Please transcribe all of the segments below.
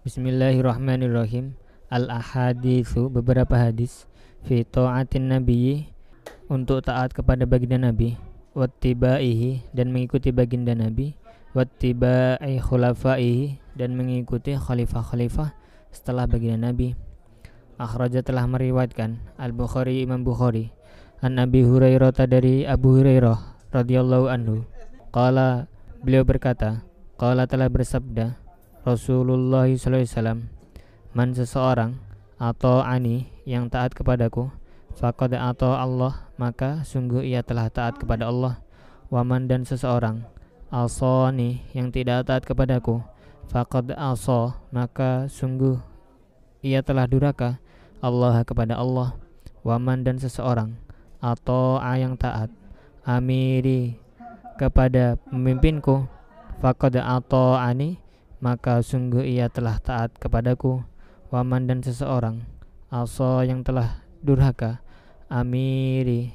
Bismillahirrahmanirrahim. Al-ahaditsu, beberapa hadis, fi ta'atin nabiyyi, untuk taat kepada baginda Nabi, wattibaihi, dan mengikuti baginda Nabi, wattibai khulafaihi, dan mengikuti khalifah-khalifah setelah baginda Nabi. Akhraja, telah meriwayatkan Al-Bukhari, Imam Bukhari, an Abi Hurairah, dari Abu Hurairah radhiyallahu anhu, qala, beliau berkata, qala, telah bersabda Rasulullah SAW, man, seseorang, atau ani, yang taat kepadaku, faqad atau Allah, maka sungguh ia telah taat kepada Allah. Waman, dan seseorang, asani, yang tidak taat kepadaku, faqad asa, maka sungguh ia telah durhaka Allah, kepada Allah. Waman, dan seseorang, atau yang taat amiri, kepada pemimpinku, faqad atau ani, maka sungguh ia telah taat kepadaku. Waman, dan seseorang, asa, yang telah durhaka amiri,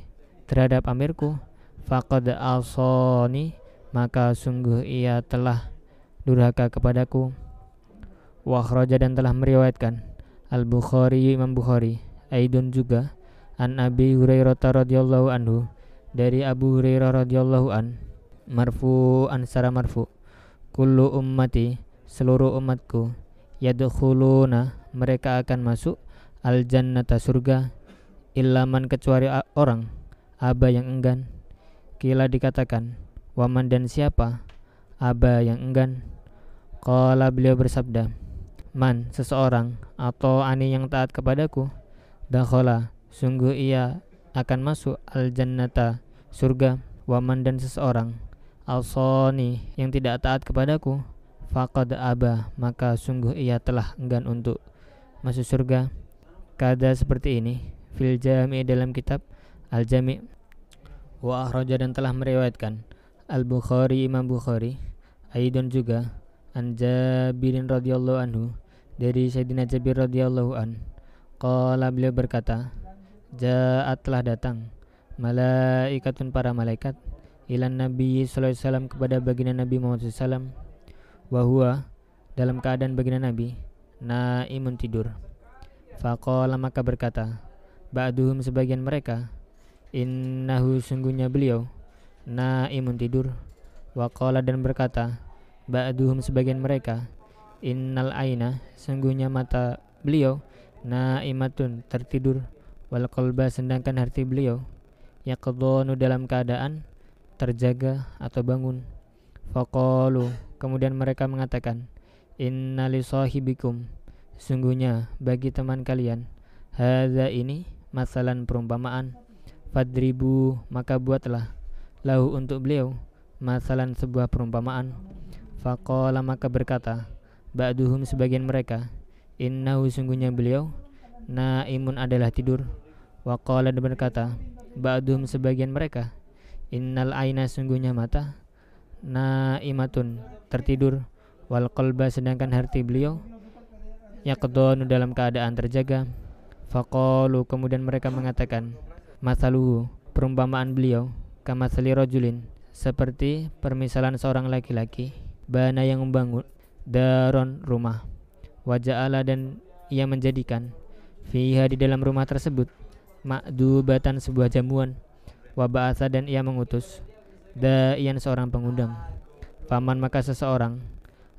terhadap amirku, faqad asani, maka sungguh ia telah durhaka kepadaku. Wa akhraja, dan telah meriwayatkan Al-Bukhari, Imam Bukhari, aidun juga, an Abi Hurairah radhiyallahu anhu, dari Abu Hurairah radhiyallahu an, marfu'an, secara marfu', kullu ummati, seluruh umatku, yadkhuluna, mereka akan masuk, al jannata, surga, illa man, kecuali orang, aba, yang enggan. Kila, dikatakan, waman, dan siapa, aba, yang enggan. Qala, beliau bersabda, man, seseorang, atau ani, yang taat kepadaku, dakhala, sungguh ia akan masuk, al jannata, surga. Waman, dan seseorang, asani, yang tidak taat kepadaku, faqad aba, maka sungguh ia telah enggan untuk masuk surga. Kada, seperti ini, fil jami', dalam kitab Al-Jami'. Wa akhraja, dan telah meriwayatkan Al-Bukhari, Imam Bukhari, aidon juga, an Jabirin radhiyallahu anhu, dari Sayyidina Jabir radhiyallahu an, qala, beliau berkata, ja'at, telah datang, malaikatun, para malaikat, ilan Nabi sallallahu alaihi wasallam, kepada baginda Nabi Muhammad SAW, wa huwa, dalam keadaan baginda Nabi naimun, tidur. Faqala, maka berkata ba'duhum, sebagian mereka, innahu, sungguhnya beliau, naimun, tidur. Wa qala, dan berkata ba'duhum, sebagian mereka, innal aina, sungguhnya mata beliau, naimatun, tertidur. Wal qalba, sedangkan hati beliau, yaqdhanu, dalam keadaan terjaga atau bangun. Faqalu, kemudian mereka mengatakan, inna li sahibikum, sungguhnya bagi teman kalian, hadza, ini, masalan, perumpamaan, fadribu, maka buatlah, lahu, untuk beliau, masalan, sebuah perumpamaan. Faqala, maka berkata ba'duhum, sebagian mereka, innahu, sungguhnya beliau, naimun, adalah tidur. Wa qala, dan berkata ba'duhum, sebagian mereka, innal aina, sungguhnya mata, naimatun, tertidur. Wal qalba, sedangkan hati beliau, yaqdhanu, dalam keadaan terjaga. Faqalu, kemudian mereka mengatakan, masaluhu, perumpamaan beliau, kamatsali rajulin, seperti permisalan seorang laki-laki, bana, yang membangun, daron, rumah, waja'ala, dan ia menjadikan, fiha, di dalam rumah tersebut, ma'dubatan, sebuah jamuan, wa ba'atha, dan ia mengutus, da'iyan, seorang pengundang. Faman, maka seseorang,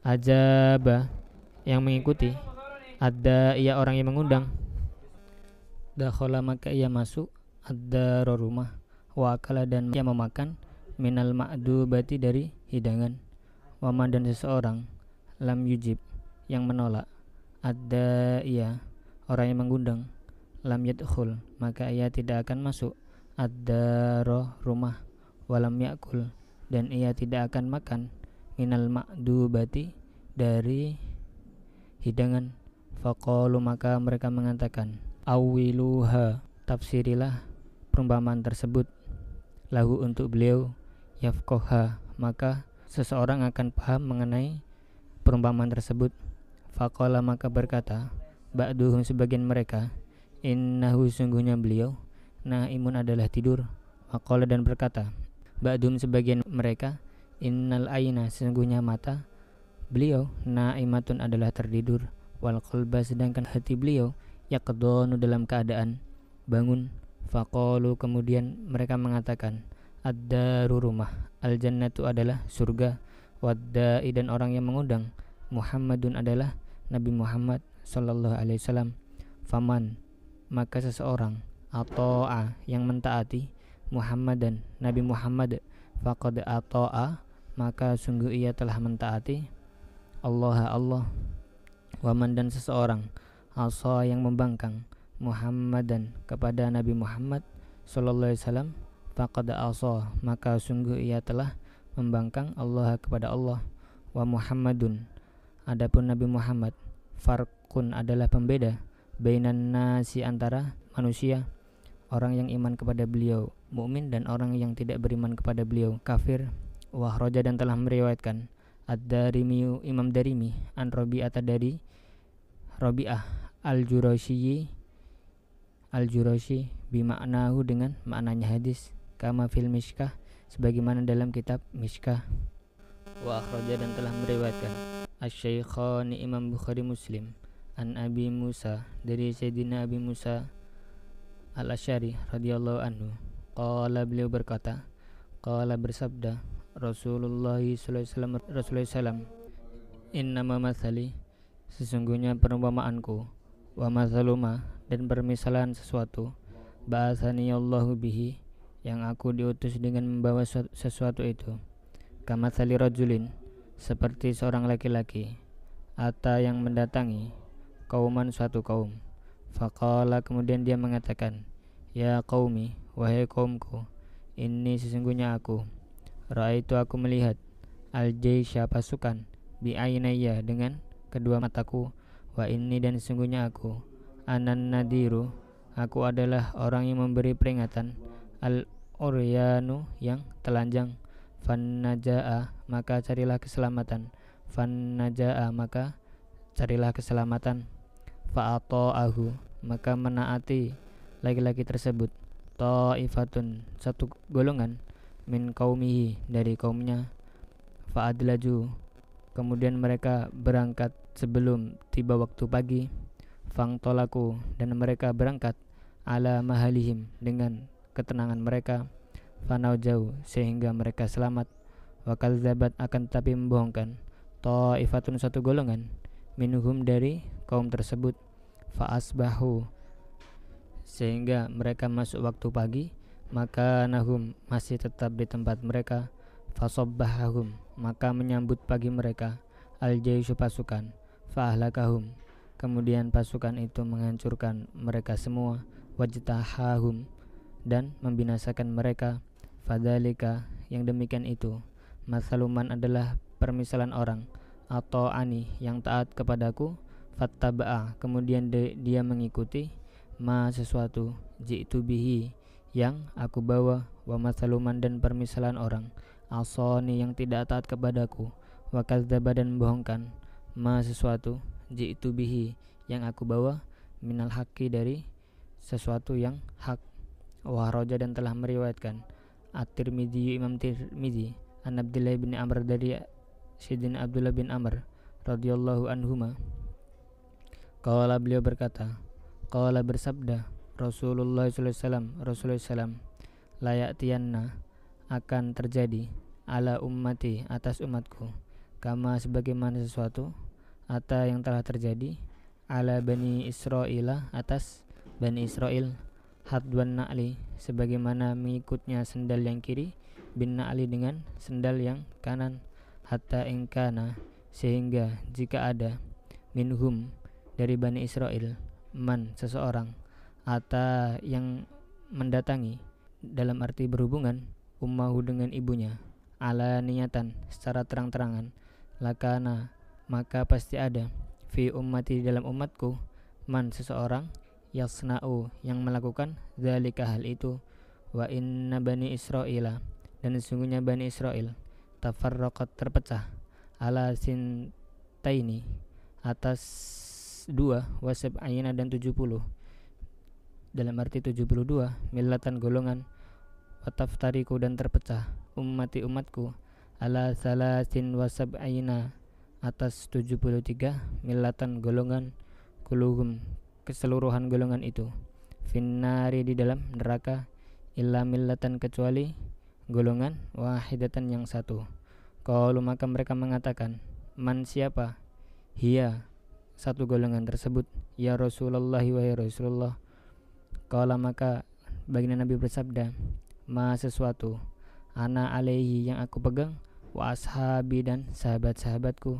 ajaba, yang mengikuti, ada ia, orang yang mengundang, dakhala, maka ia masuk, ad-daro, rumah, wa akala, dan ia memakan, minal ma'dubati, dari hidangan. Waman, dan seseorang, lam yujib, yang menolak, ada ia, orang yang mengundang, lam yadkhul, maka ia tidak akan masuk, ad-daro, rumah, walam yakul, dan ia tidak akan makan, minal ma'dubati, dari hidangan. Faqalu, maka mereka mengatakan, awiluha, tafsirilah perumpamaan tersebut, lahu, untuk beliau, yafqaha, maka seseorang akan paham mengenai perumpamaan tersebut. Faqala, maka berkata ba'duhum, sebagian mereka, innahu, sungguhnya beliau, naimun, adalah tidur. Faqala, dan berkata ba'duhum, sebagian mereka, innal aina, sesungguhnya mata beliau, naimatun, adalah tertidur. wal qalba sedangkan hati beliau yaqdhanu dalam keadaan bangun. Faqalu kemudian mereka mengatakan ad-daru rumah, al-jannatu adalah surga, wad-da'i dan orang yang mengundang, Muhammadun adalah Nabi Muhammad sallallahu alaihi wasallam. Faman maka seseorang ata'a yang mentaati Muhammadan Nabi Muhammad, faqad ata'a maka sungguh ia telah mentaati Allah. Waman dan seseorang asa yang membangkang Muhammadan kepada Nabi Muhammad sallallahu alaihi wasallam, faqad asa maka sungguh ia telah membangkang Allah kepada Allah. Wa Muhammadun adapun Nabi Muhammad farqun adalah pembeda bainan nasi antara manusia, orang yang iman kepada beliau mukmin dan orang yang tidak beriman kepada beliau kafir. Wa kharaja dan telah meriwayatkan Ad-Darimi Imam Darimi an Rabi'ah dari Rabi'ah Al-Jurashi bimaknahu dengan maknanya hadis, kama fil Mishkah sebagaimana dalam kitab Mishkah. Wa akhraja dan telah meriwayatkan Asy-Syaikhani Imam Bukhari Muslim an Abi Musa dari Sayyidina Abi Musa Al-Asy'ari radhiyallahu anhu, qala beliau berkata, qala bersabda Rasulullah sallallahu alaihi wasallam, innama mathali sesungguhnya perumpamaanku, wa mathaluma dan permisalan sesuatu, ba'athani Allahu bihi yang aku diutus dengan membawa sesuatu itu, kamathali rajulin seperti seorang laki-laki, ata yang mendatangi kauman suatu kaum, faqala kemudian dia mengatakan, ya qaumi wahai kaumku, ini sesungguhnya aku, ra'aitu aku melihat, al-jaisha pasukan, bi'ainayya dengan kedua mataku, wa inni dan sesungguhnya aku, anan nadiru aku adalah orang yang memberi peringatan, al-uryanu yang telanjang, fan najaa maka carilah keselamatan, fan najaa maka carilah keselamatan, fa'ata'ahu maka menaati laki-laki tersebut, ta'ifatun satu golongan, min qaumihi dari kaumnya, fa'adlaju kemudian mereka berangkat sebelum tiba waktu pagi, fangtolaku dan mereka berangkat, ala mahalihim dengan ketenangan mereka, fanaujau sehingga mereka selamat, wakal zabat akan tetapi membohongkan, ta'ifatun satu golongan, minhum dari kaum tersebut, fa'asbahu sehingga mereka masuk waktu pagi, maka nahum masih tetap di tempat mereka, fasobbahahum maka menyambut pagi mereka, al-jaishu pasukan, fa'ahlakahum kemudian pasukan itu menghancurkan mereka semua, wajtahahum dan membinasakan mereka, fadzalika yang demikian itu, mathaluman adalah permisalan orang, atau ani yang taat kepadaku, fattaba'a kemudian dia mengikuti, ma sesuatu, ji'tu bihi yang aku bawa, wa mathaluman dan permisalan orang, asani yang tidak taat kepadaku, wa kadzdzaba dan membohongkan, ma sesuatu, ji'tu bihi yang aku bawa, minal haqqi dari sesuatu yang hak. Wa kharaja dan telah meriwayatkan At-Tirmidzi Imam Tirmidzi an Abdullah bin Amr dari Sayyidina Abdullah bin Amr radhiyallahu anhuma, qala beliau berkata, qala bersabda Rasulullah sallallahu alaihi wasallam, Rasulullah sallam, la ya'tiyanna akan terjadi, ala ummati atas umatku, kama sebagaimana sesuatu, ata yang telah terjadi, ala bani Israila atas bani Israel, hadwan na'li sebagaimana mengikutnya sendal yang kiri, bin na'li dengan sendal yang kanan, hatta ingkana sehingga jika ada, minhum dari bani Israel, man seseorang, ata yang mendatangi dalam arti berhubungan, ummahu dengan ibunya, ala niatan secara terang-terangan, lakana maka pasti ada, fi ummati dalam umatku, man seseorang, yasna'u yang melakukan dzalika hal itu, wa inna bani Israila dan sesungguhnya bani Israel, tafarraqat terpecah, ala sintaini atas 2, wasab ayina dan 70 dalam arti 72, millatan golongan, wataftariku dan terpecah, ummati umatku, ala salasin wasab ayina atas 73 millatan golongan, kuluhum keseluruhan golongan itu, finnari di dalam neraka, illa millatan kecuali golongan wahidatan yang satu. Qalu maka mereka mengatakan, man siapa? Hiya satu golongan tersebut, ya Rasulullah wahai Rasulullah. Qala maka baginda Nabi bersabda, ma sesuatu, ana alaihi yang aku pegang, wa ashabi dan sahabat-sahabatku,